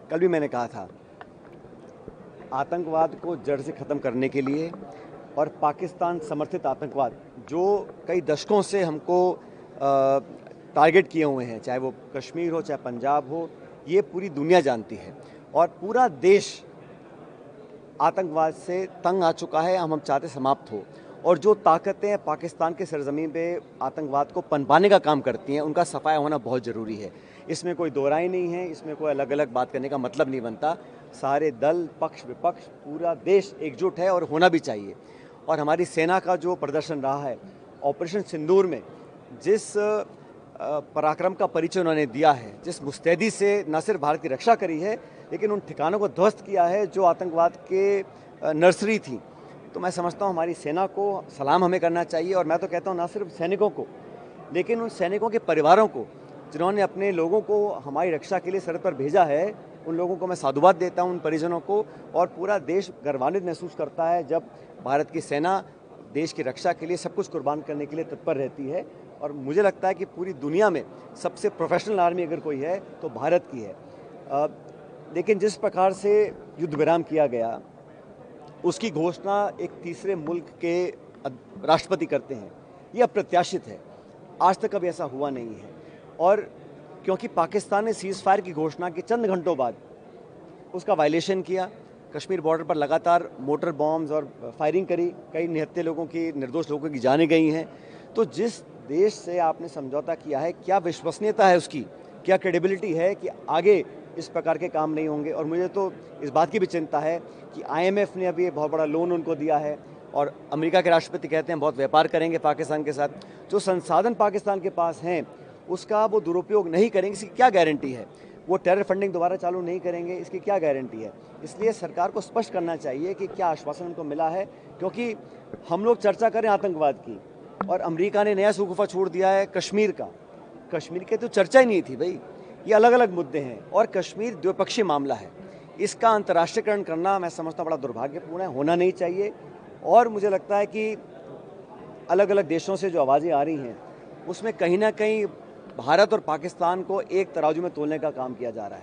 कल भी मैंने कहा था, आतंकवाद को जड़ से ख़त्म करने के लिए और पाकिस्तान समर्थित आतंकवाद जो कई दशकों से हमको टारगेट किए हुए हैं, चाहे वो कश्मीर हो चाहे पंजाब हो, ये पूरी दुनिया जानती है और पूरा देश आतंकवाद से तंग आ चुका है। हम चाहते समाप्त हो और जो ताकतें पाकिस्तान के सरजमीन पे आतंकवाद को पनपाने का काम करती हैं, उनका सफाया होना बहुत ज़रूरी है। इसमें कोई दो राय नहीं है, इसमें कोई अलग अलग बात करने का मतलब नहीं बनता। सारे दल, पक्ष विपक्ष, पूरा देश एकजुट है और होना भी चाहिए। और हमारी सेना का जो प्रदर्शन रहा है ऑपरेशन सिंदूर में, जिस पराक्रम का परिचय उन्होंने दिया है, जिस मुस्तैदी से न सिर्फ भारत की रक्षा करी है लेकिन उन ठिकानों को ध्वस्त किया है जो आतंकवाद के नर्सरी थी, तो मैं समझता हूँ हमारी सेना को सलाम हमें करना चाहिए। और मैं तो कहता हूँ ना सिर्फ सैनिकों को, लेकिन उन सैनिकों के परिवारों को जिन्होंने अपने लोगों को हमारी रक्षा के लिए सरहद पर भेजा है, उन लोगों को मैं साधुवाद देता हूँ, उन परिजनों को। और पूरा देश गर्वान्वित महसूस करता है जब भारत की सेना देश की रक्षा के लिए सब कुछ कुर्बान करने के लिए तत्पर रहती है। और मुझे लगता है कि पूरी दुनिया में सबसे प्रोफेशनल आर्मी अगर कोई है तो भारत की है। लेकिन जिस प्रकार से युद्ध विराम किया गया, उसकी घोषणा एक तीसरे मुल्क के राष्ट्रपति करते हैं, ये अप्रत्याशित है। आज तक कभी ऐसा हुआ नहीं है। और क्योंकि पाकिस्तान ने सीज़ फायर की घोषणा के चंद घंटों बाद उसका वायलेशन किया, कश्मीर बॉर्डर पर लगातार मोटर बॉम्ब्स और फायरिंग करी, कई निहत्थे लोगों की, निर्दोष लोगों की जानें गई हैं। तो जिस देश से आपने समझौता किया है, क्या विश्वसनीयता है उसकी, क्या क्रेडिबिलिटी है कि आगे इस प्रकार के काम नहीं होंगे। और मुझे तो इस बात की भी चिंता है कि IMF ने अभी बहुत बड़ा लोन उनको दिया है और अमेरिका के राष्ट्रपति कहते हैं बहुत व्यापार करेंगे पाकिस्तान के साथ। जो संसाधन पाकिस्तान के पास हैं उसका वो दुरुपयोग नहीं करेंगे, इसकी क्या गारंटी है। वो टेरर फंडिंग दोबारा चालू नहीं करेंगे, इसकी क्या गारंटी है। इसलिए सरकार को स्पष्ट करना चाहिए कि क्या आश्वासन उनको मिला है, क्योंकि हम लोग चर्चा करें आतंकवाद की और अमेरिका ने नया शगुफा छोड़ दिया है कश्मीर का। कश्मीर की तो चर्चा ही नहीं थी भाई, ये अलग अलग मुद्दे हैं और कश्मीर द्विपक्षीय मामला है। इसका अंतर्राष्ट्रीयकरण करना मैं समझता हूँ बड़ा दुर्भाग्यपूर्ण है, होना नहीं चाहिए। और मुझे लगता है कि अलग अलग देशों से जो आवाज़ें आ रही हैं उसमें कहीं ना कहीं भारत और पाकिस्तान को एक तराजू में तोलने का काम किया जा रहा है।